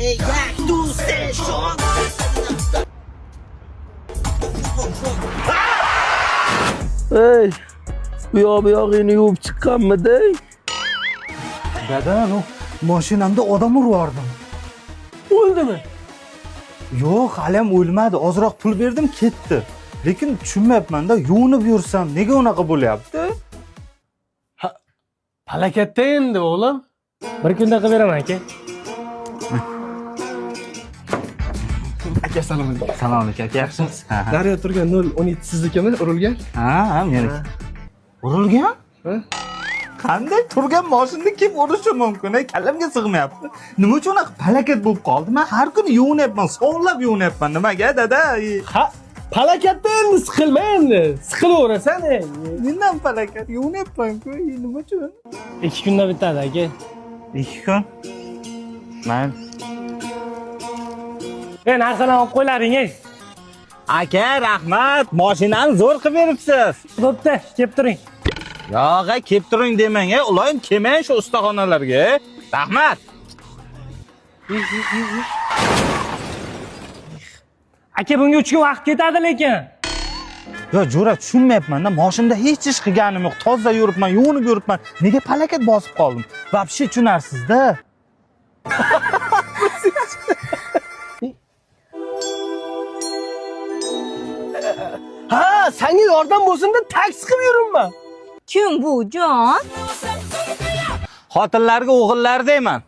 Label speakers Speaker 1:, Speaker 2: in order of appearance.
Speaker 1: Jak tu station?
Speaker 2: Ey, bu yog'ini yuvib chiqqanmidi?
Speaker 3: Dadan, mashinamda odam urardim.
Speaker 2: O'ldimi?
Speaker 3: Yo'q, halim o'lmadi. Ozroq pul berdim, ketdi. Lekin tushunmayapman-da, yuvinib yursam nega unaqa bo'lyapti?
Speaker 4: Palakatda endi o'g'lim. Bir kunda qilib beraman aka. Aka salom alaykum.
Speaker 3: Salom alaykum, aka. Yaxshimisiz?
Speaker 4: Daryo turgan 017 siznikimi urilgan?
Speaker 3: Ha, meniki. Urilgan?
Speaker 4: Ha?
Speaker 3: Qanday turgan mashinada kim urishi mumkin? Kallamga sig'mayapti. Nima uchun unaqa palakat bo'lib qoldi? Men har kuni yuvinyapman, sovunlab yuvinyapman. Nimaga, dada?
Speaker 4: Ha, palakatda endi siqilma endi. Siqilaverasan.
Speaker 3: Mendan palakat yuvinyapman-ku. Nima uchun?
Speaker 4: 2 kunda bitadi aka.
Speaker 3: 2 kun. Mayli.
Speaker 4: Narsalarni olib qo'ylaring.
Speaker 3: Aka, rahmat. Mashinani zo'r qilib beribsiz.
Speaker 4: Bo'pti, kelib turing.
Speaker 3: Yo'q, kelib turing demang, uloyim kelmang shu ustaxonalarga. Rahmat.
Speaker 4: Aka, bunga 3 kun vaqt ketadi lekin.
Speaker 3: Yo, jo'ra tushunmayapman-da. Mashinada hech ish qilganim yo'q. Toza yuribman, yuvinib yuribman. Nega palakat bosib qoldim? Vobshe tushunarsiz-da.
Speaker 4: Ha, senga yordam bo'lsin deb taksi qilib yuribman.
Speaker 5: Kim bu, jon?
Speaker 3: Xotinlarga o'g'illar deyman.